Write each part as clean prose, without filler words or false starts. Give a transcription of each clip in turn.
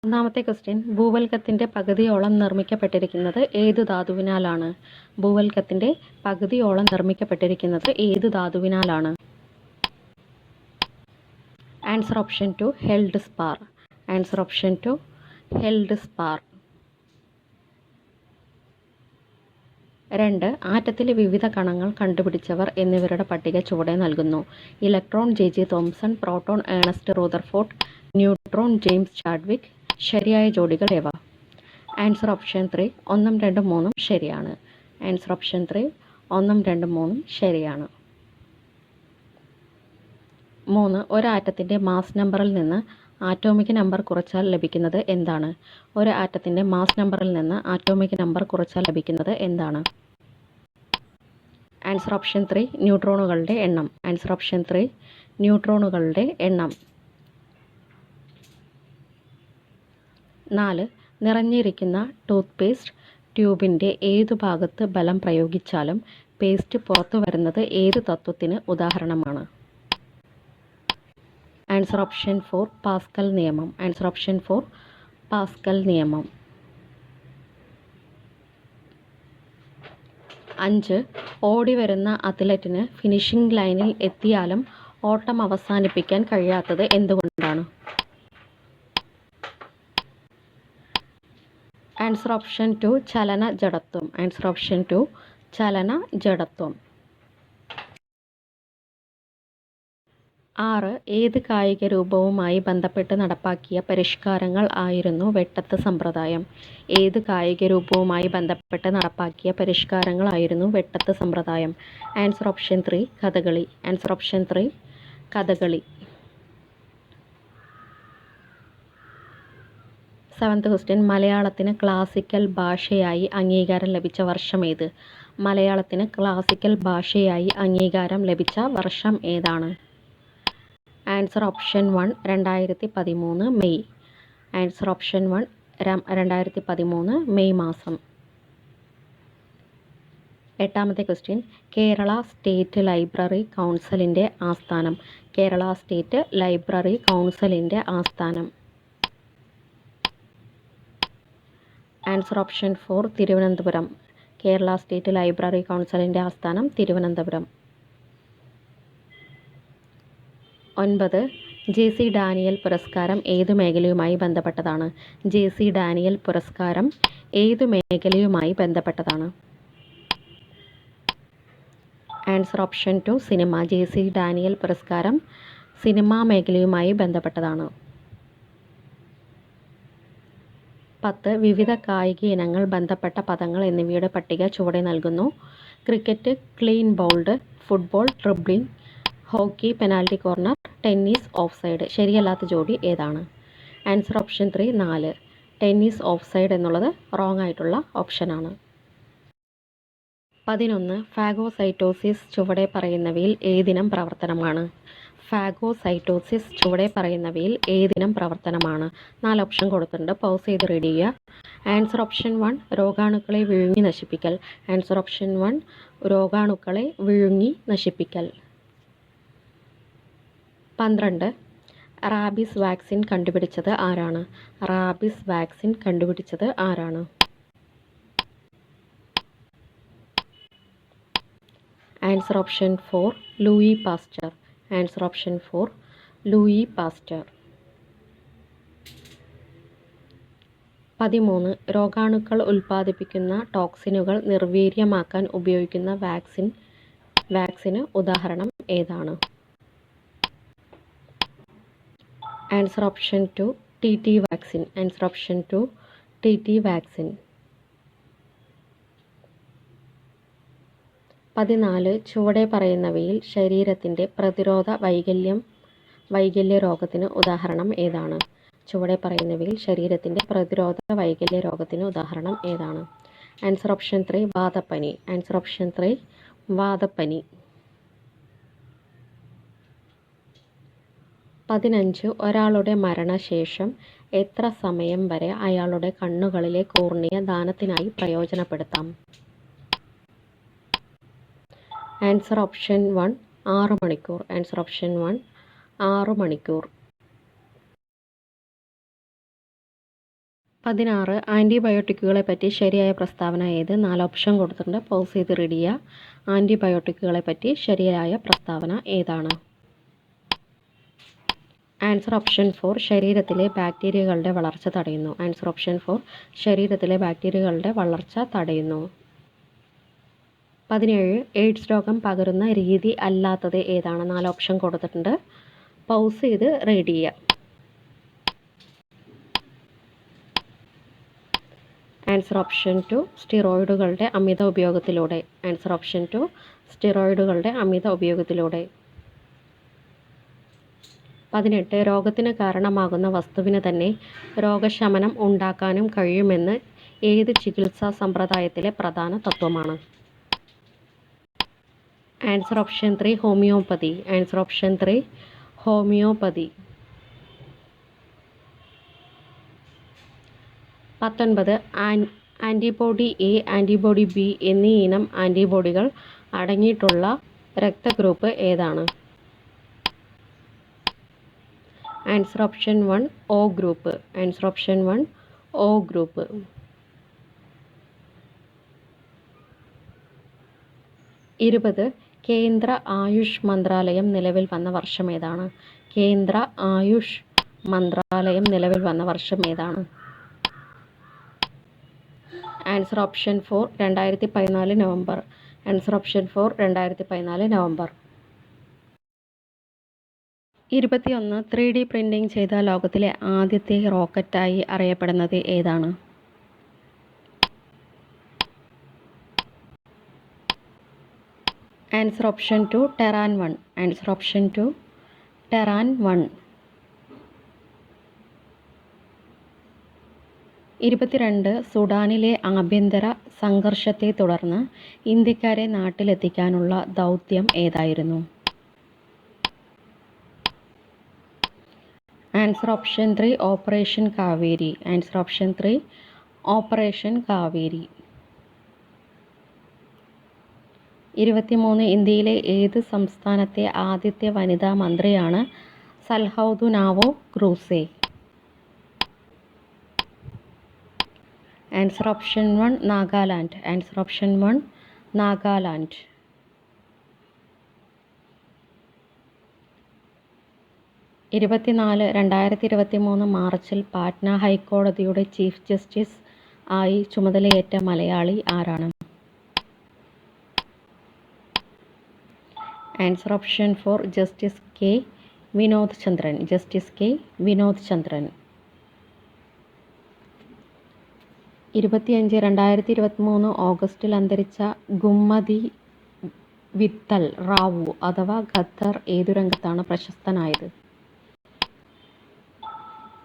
ഒന്നാമത്തെ ക്വസ്റ്റ്യൻ, ഭൂവൽക്കത്തിൻ്റെ പകുതിയോളം നിർമ്മിക്കപ്പെട്ടിരിക്കുന്നത് ഏതു ധാതുവിനാലാണ്? ഭൂവൽക്കത്തിൻ്റെ പകുതിയോളം നിർമ്മിക്കപ്പെട്ടിരിക്കുന്നത് ഏതു ധാതുവിനാലാണ്? Answer option 2 feldspar. Answer option 2 feldspar. 2. ആറ്റത്തിലെ വിവിധ കണങ്ങൾ കണ്ടുപിടിച്ചവർ എന്നിവരുടെ പട്ടിക ചുവടെ നൽകുന്നു. Electron J Thomson, proton Ernest Rutherford, neutron James Chadwick. ശരിയായ ജോഡികൾ ഏവ? ആൻസർ ഓപ്ഷൻ 3 1, 2, 3 ശരിയാണ്. ആൻസർ ഓപ്ഷൻ 3 1, 2, 3 ശരിയാണ്. 3. ഒരു ആറ്റത്തിൻ്റെ മാസ് നമ്പറിൽ നിന്ന് ആറ്റോമിക് നമ്പർ കുറച്ചാൽ ലഭിക്കുന്നത് എന്താണ്? ഒരു ആറ്റത്തിൻ്റെ മാസ് നമ്പറിൽ നിന്ന് ആറ്റോമിക് നമ്പർ കുറച്ചാൽ ലഭിക്കുന്നത് എന്താണ്? ആൻസർ ഓപ്ഷൻ 3 ന്യൂട്രോണുകളുടെ എണ്ണം. ആൻസർ ഓപ്ഷൻ 3 ന്യൂട്രോണുകളുടെ എണ്ണം. 4. നിറഞ്ഞിരിക്കുന്ന ടൂത്ത് പേസ്റ്റ് ട്യൂബിൻ്റെ ഏതു ഭാഗത്ത് ബലം പ്രയോഗിച്ചാലും പേസ്റ്റ് പുറത്തു വരുന്നത് ഏത് തത്വത്തിന് ഉദാഹരണമാണ്? ആൻസർ ഓപ്ഷൻ 4 പാസ്കൽ നിയമം. ആൻസർ ഓപ്ഷൻ 4 പാസ്കൽ നിയമം. 5. ഓടി വരുന്ന അത്ലറ്റിന് ഫിനിഷിംഗ് ലൈനിൽ എത്തിയാലും ഓട്ടം അവസാനിപ്പിക്കാൻ കഴിയാത്തത് എന്തുകൊണ്ടാണ്? ആൻസർ ഓപ്ഷൻ 2 ചലന ജഡത്വം. ആൻസർ ഓപ്ഷൻ 2 ചലന ജഡത്വം. 6. ഏത് കായിക രൂപവുമായി ബന്ധപ്പെട്ട് നടപ്പാക്കിയ പരിഷ്കാരങ്ങൾ ആയിരുന്നു വെട്ടത്ത് സമ്പ്രദായം? ഏത് കായിക രൂപവുമായി ബന്ധപ്പെട്ട് നടപ്പാക്കിയ പരിഷ്കാരങ്ങളായിരുന്നു വെട്ടത്ത് സമ്പ്രദായം? Answer option 3 Kathakali. Answer option 3 Kathakali. 7th question, മലയാളത്തിന് ക്ലാസിക്കൽ ഭാഷയായി അംഗീകാരം ലഭിച്ച വർഷം ഏത്? മലയാളത്തിന് ക്ലാസിക്കൽ ഭാഷയായി അംഗീകാരം ലഭിച്ച വർഷം ഏതാണ്? Answer option 1 2013 May. Answer option 1 2013 May മാസം. 8ാമത്തെ ക്വസ്റ്റ്യൻ, കേരള സ്റ്റേറ്റ് ലൈബ്രറി കൗൺസിലിൻ്റെ ആസ്ഥാനം. കേരള സ്റ്റേറ്റ് ലൈബ്രറി കൗൺസിലിൻ്റെ ആസ്ഥാനം. Answer option 4 Thiruvananthapuram. Kerala state library കൗൺസിലിൻ്റെ ആസ്ഥാനം തിരുവനന്തപുരം. 9. ജെ.സി. ഡാനിയൽ പുരസ്കാരം ഏതു മേഖലയുമായി ബന്ധപ്പെട്ടതാണ്? ജെ.സി. ഡാനിയൽ പുരസ്കാരം ഏതു മേഖലയുമായി ബന്ധപ്പെട്ടതാണ്? Answer option 2 cinema. JC. Daniel പുരസ്കാരം സിനിമാ മേഖലയുമായി ബന്ധപ്പെട്ടതാണ്. 10. വിവിധ കായിക ഇനങ്ങൾ ബന്ധപ്പെട്ട പദങ്ങൾ എന്നിവയുടെ പട്ടിക ചുവടെ നൽകുന്നു. Cricket clean bowled, football dribbling, hockey penalty corner, tennis off side. ശരിയല്ലാത്ത ജോഡി ഏതാണ്? Answer option 3 4. Tennis off side എന്നുള്ളത് റോങ് ആയിട്ടുള്ള ഓപ്ഷനാണ്. 11. ഫാഗോസൈറ്റോസിസ് ചുവടെ പറയുന്നവയിൽ ഏതിനം പ്രവർത്തനമാണ്? ഫാഗോസൈറ്റോസിസ് ചുവടെ പറയുന്നവയിൽ ഏതിനം പ്രവർത്തനമാണ്? 4 ഓപ്ഷൻ കൊടുത്തിട്ടുണ്ട്, പൗസ് ചെയ്ത് റീഡ് ചെയ്യുക. ആൻസർ ഓപ്ഷൻ 1 രോഗാണുക്കളെ വിഴുങ്ങി നശിപ്പിക്കൽ. ആൻസർ ഓപ്ഷൻ 1 രോഗാണുക്കളെ വിഴുങ്ങി നശിപ്പിക്കൽ. 12. റാബീസ് വാക്സിൻ കണ്ടുപിടിച്ചത് ആരാണ്? റാബീസ് വാക്സിൻ കണ്ടുപിടിച്ചത് ആരാണ്? Answer option 4 Louis Pasteur. Answer option 4 Louis Pasteur. 13. രോഗാണുക്കൾ ഉൽപ്പാദിപ്പിക്കുന്ന ടോക്സിനുകൾ നിർവീര്യമാക്കാൻ ഉപയോഗിക്കുന്ന വാക്സിന് ഉദാഹരണം ഏതാണ്? Answer option 2 T vaccine. Answer option 2 T vaccine. 14. ചുവടെ പറയുന്നവയിൽ ശരീരത്തിൻ്റെ പ്രതിരോധ വൈകല്യ രോഗത്തിന് ഉദാഹരണം ഏതാണ്? ചുവടെ പറയുന്നവയിൽ ശരീരത്തിൻ്റെ പ്രതിരോധ വൈകല്യ രോഗത്തിന് ഉദാഹരണം ഏതാണ്? ആൻസർ ഓപ്ഷൻ 3 വാതപ്പനി. ആൻസർ ഓപ്ഷൻ 3 വാതപ്പനി. 15. ഒരാളുടെ മരണശേഷം എത്ര സമയം വരെ അയാളുടെ കണ്ണുകളിലെ കോർണിയ ദാനത്തിനായി പ്രയോജനപ്പെടുത്താം? ആൻസർ ഓപ്ഷൻ 1 6 മണിക്കൂർ. ആൻസർ ഓപ്ഷൻ 1 6 മണിക്കൂർ. 16 ആൻറ്റിബയോട്ടിക്കുകളെ പറ്റി ശരിയായ പ്രസ്താവന ഏത്? 4 ഓപ്ഷൻ കൊടുത്തിട്ടുണ്ട്. പൗസ് ചെയ്ത് റീഡ് ചെയ്യുക. ആൻറ്റിബയോട്ടിക്കുകളെ പറ്റി ശരിയായ പ്രസ്താവന ഏതാണ്? ആൻസർ ഓപ്ഷൻ 4 ശരീരത്തിലെ ബാക്ടീരിയകളുടെ വളർച്ച തടയുന്നു. ആൻസർ ഓപ്ഷൻ 4 ശരീരത്തിലെ ബാക്ടീരിയകളുടെ വളർച്ച തടയുന്നു. 17 എയ്ഡ്സ് രോഗം പകരുന്ന രീതി അല്ലാത്തത് ഏതാണ്? 4 ഓപ്ഷൻ കൊടുത്തിട്ടുണ്ട്. പൗസ് ചെയ്ത് റീഡ് ചെയ്യുക. ആൻസർ ഓപ്ഷൻ 2 സ്റ്റിറോയിഡുകളുടെ അമിത ഉപയോഗത്തിലൂടെ. ആൻസർ ഓപ്ഷൻ 2 സ്റ്റിറോയിഡുകളുടെ അമിത ഉപയോഗത്തിലൂടെ. 18 രോഗത്തിന് കാരണമാകുന്ന വസ്തുവിന് തന്നെ രോഗശമനം ഉണ്ടാക്കാനും കഴിയുമെന്ന് ഏത് ചികിത്സാ സമ്പ്രദായത്തിലെ പ്രധാന തത്വമാണ്? Answer option 3 homeopathy. Answer option 3 homeopathy. 19 antibody A, antibody B എന്നീ ഇനം ആൻറ്റിബോഡികൾ അടങ്ങിയിട്ടുള്ള രക്തഗ്രൂപ്പ് ഏതാണ്? Answer option 1 O group. Answer option 1 O group. 20 കേന്ദ്ര ആയുഷ് മന്ത്രാലയം നിലവിൽ വന്ന വർഷം ഏതാണ്? കേന്ദ്ര ആയുഷ് മന്ത്രാലയം നിലവിൽ വന്ന വർഷം ഏതാണ്? Answer option 4 2014 November. Answer option 4 2014 November. 21 3D printing ചെയ്ത ലോകത്തിലെ ആദ്യത്തെ റോക്കറ്റായി അറിയപ്പെടുന്നത് ഏതാണ്? Answer option 2 Terran 1. Answer option 2 Terran 1. 22 സുഡാനിലെ ആഭ്യന്തര സംഘർഷത്തെ തുടർന്ന് ഇന്ത്യക്കാരെ നാട്ടിലെത്തിക്കാനുള്ള ദൗത്യം ഏതായിരുന്നു? Answer option 3 operation Kaveri. Answer option 3 operation Kaveri. 23 ഇന്ത്യയിലെ ഏത് സംസ്ഥാനത്തെ ആദ്യത്തെ വനിതാ മന്ത്രിയാണ് Salhoutuonuo Kruse? Answer option 1 Nagaland. Answer option 1 Nagaland. 24 2023 മാർച്ചിൽ പാറ്റ്ന ഹൈക്കോടതിയുടെ ചീഫ് ജസ്റ്റിസ് ആയി ചുമതലയേറ്റ മലയാളി ആരാണ്? Answer option 4 justice K Vinod Chandran. Justice K Vinod Chandran. 25 2023 ഓഗസ്റ്റിൽ അന്തരിച്ച ഗുമ്മതി വിത്തൽ റാവു അഥവാ ഖദ്ദർ ഏതു രംഗത്താണ് പ്രശസ്തനായത്?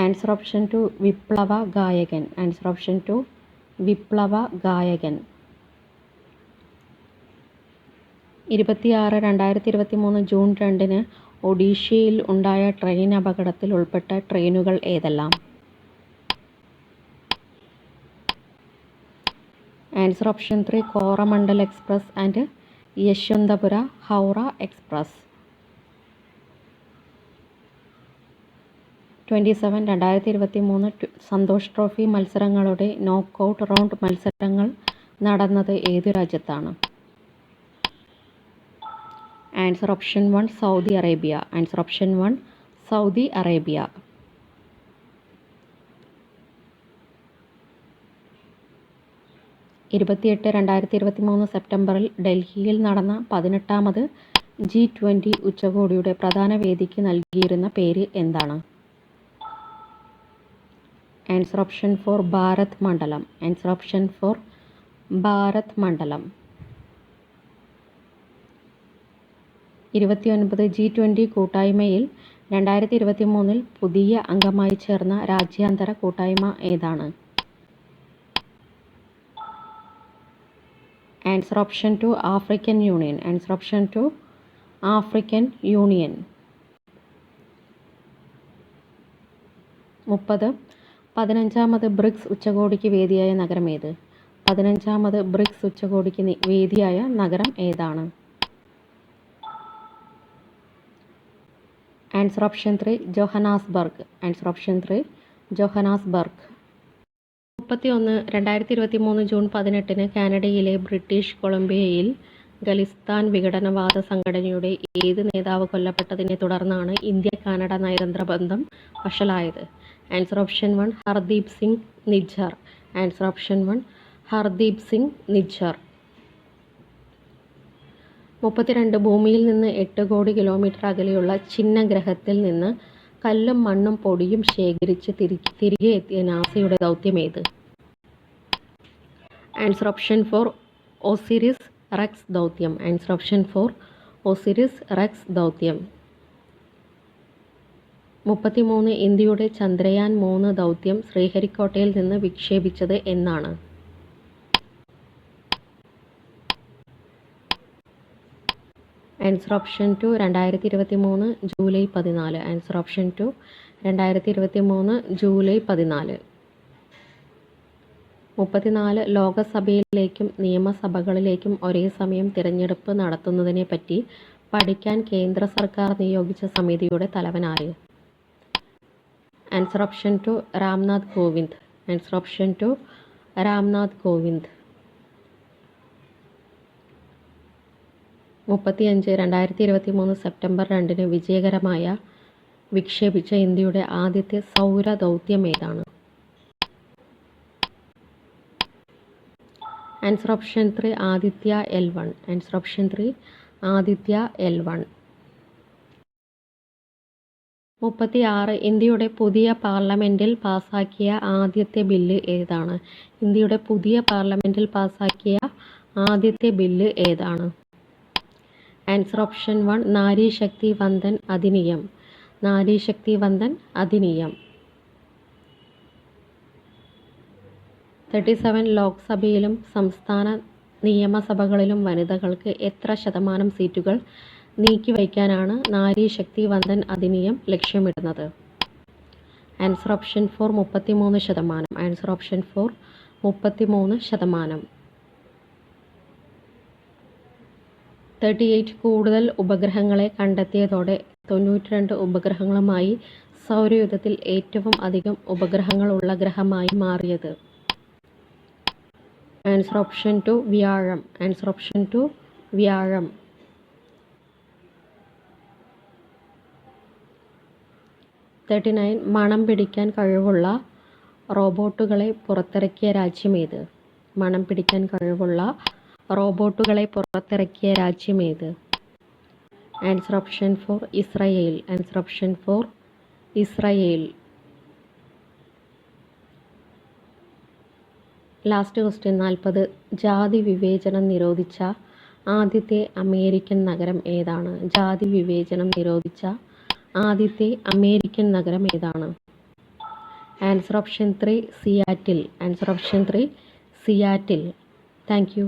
ആൻസർ ഓപ്ഷൻ 2 വിപ്ലവ ഗായകൻ. ആൻസർ ഓപ്ഷൻ 2 വിപ്ലവ ഗായകൻ. 26 2023 ജൂൺ 2 ഒഡീഷയിൽ ഉണ്ടായ ട്രെയിൻ അപകടത്തിൽ ഉൾപ്പെട്ട ട്രെയിനുകൾ ഏതെല്ലാം? Answer option 3 Coromandel express and Yesvantpur Howrah express. 27 2023 Santosh trophy മത്സരങ്ങളുടെ നോക്കൌട്ട് റൗണ്ട് മത്സരങ്ങൾ നടന്നത് ഏതു രാജ്യത്താണ്? Answer option 1 Saudi Arabia. Answer option 1 Saudi Arabia. 28 2023 സെപ്റ്റംബറിൽ ഡൽഹിയിൽ നടന്ന 18ാമത് G20 ഉച്ചകോടിയുടെ പ്രധാന വേദിക്ക് നൽകിയിരുന്ന പേര് എന്താണ്? ആൻസർ ഓപ്ഷൻ 4 ഭാരത് മണ്ഡലം. ആൻസർ ഓപ്ഷൻ 4 ഭാരത് മണ്ഡലം. 29 G20 കൂട്ടായ്മയിൽ 2023 പുതിയ അംഗമായി ചേർന്ന രാജ്യാന്തര കൂട്ടായ്മ ഏതാണ്? Answer option 2 African union. Answer option 2 African union. 30 15ാമത് ബ്രിക്സ് ഉച്ചകോടിക്ക് വേദിയായ നഗരം ഏത്? 15ാമത് ബ്രിക്സ് ഉച്ചകോടിക്ക് വേദിയായ നഗരം ഏതാണ്? Answer option 3 Johannesburg. Answer option 3 Johannesburg. 2023 June 18 കാനഡയിലെ ബ്രിട്ടീഷ് കൊളംബിയയിൽ ഖലിസ്ഥാൻ വിഘടനവാദ സംഘടനയുടെ ഏത് നേതാവ് കൊല്ലപ്പെട്ടതിനെ തുടർന്നാണ് ഇന്ത്യ-കാനഡ നയതന്ത്ര ബന്ധം വഷളായത്? Answer option 1 Hardeep Singh Nijjar. Answer option 1 Hardeep Singh Nijjar. 32 ഭൂമിയിൽ നിന്ന് 8 കോടി കിലോമീറ്റർ അകലെയുള്ള ഛിന്നഗ്രഹത്തിൽ നിന്ന് കല്ലും മണ്ണും പൊടിയും ശേഖരിച്ച് തിരികെ എത്തിയ നാസയുടെ ദൗത്യമേത്? ആൻസർ ഓപ്ഷൻ 4 ഒസിരിസ് റെക്സ് ദൗത്യം. ആൻസർ ഓപ്ഷൻ 4 ഒസിരിസ് റെക്സ് ദൗത്യം. 33 ഇന്ത്യയുടെ ചന്ദ്രയാൻ 3 ദൗത്യം ശ്രീഹരിക്കോട്ടയിൽ നിന്ന് വിക്ഷേപിച്ചത് എന്നാണ്? Answer option 2 2023 July 14. Answer option 2 2023 July 14. 34 ലോകസഭയിലേക്കും നിയമസഭകളിലേക്കും ഒരേ സമയം തിരഞ്ഞെടുപ്പ് നടത്തുന്നതിനെപ്പറ്റി പഠിക്കാൻ കേന്ദ്ര സർക്കാർ നിയോഗിച്ച സമിതിയുടെ തലവൻ ആര്? Answer option 2 Ramnath Kovind. Answer option 2 Ramnath Kovind. 35 2023 September 2 വിജയകരമായ വിക്ഷേപിച്ച ഇന്ത്യയുടെ ആദ്യത്തെ സൗര ദൗത്യം ഏതാണ്? Answer option 3 Aditya L1. Answer option 3 Aditya L1. 36 ഇന്ത്യയുടെ പുതിയ പാർലമെൻറ്റിൽ പാസാക്കിയ ആദ്യത്തെ ബില്ല് ഏതാണ്? ഇന്ത്യയുടെ പുതിയ പാർലമെൻറ്റിൽ പാസാക്കിയ ആദ്യത്തെ ബില്ല് ഏതാണ്? Answer option 1 Nari Shakti Vandan Adhiniyam. നാരി ശക്തി വന്ദൻ അധിനിയം. 37 ലോക്സഭയിലും സംസ്ഥാന നിയമസഭകളിലും വനിതകൾക്ക് എത്ര ശതമാനം സീറ്റുകൾ നീക്കിവയ്ക്കാനാണ് നാരി ശക്തി വന്ദൻ അധിനിയം ലക്ഷ്യമിടുന്നത്? Answer option 4 33%. Answer option 4 33%. 38 കൂടുതൽ ഉപഗ്രഹങ്ങളെ കണ്ടെത്തിയതോടെ 92 ഉപഗ്രഹങ്ങളുമായി സൗരയൂഥത്തിൽ ഏറ്റവും അധികം ഉപഗ്രഹങ്ങൾ ഉള്ള ഗ്രഹമായി മാറിയത്? ആൻസർ ഓപ്ഷൻ 2 വ്യാഴം. ആൻസർ ഓപ്ഷൻ 2 വ്യാഴം. 39 മണം പിടിക്കാൻ കഴിവുള്ള റോബോട്ടുകളെ പുറത്തിറക്കിയ രാജ്യമേത്? മണം പിടിക്കാൻ കഴിവുള്ള റോബോട്ടുകളെ പുറത്തിറക്കിയ രാജ്യമേത്? Answer option 4 Israel. Answer option 4 Israel. Last question 40 ജാതി വിവേചനം നിരോധിച്ച ആദ്യത്തെ അമേരിക്കൻ നഗരം ഏതാണ്? ജാതി വിവേചനം നിരോധിച്ച ആദ്യത്തെ അമേരിക്കൻ നഗരം ഏതാണ്? Answer option 3 Seattle. Answer option 3 Seattle. Thank you.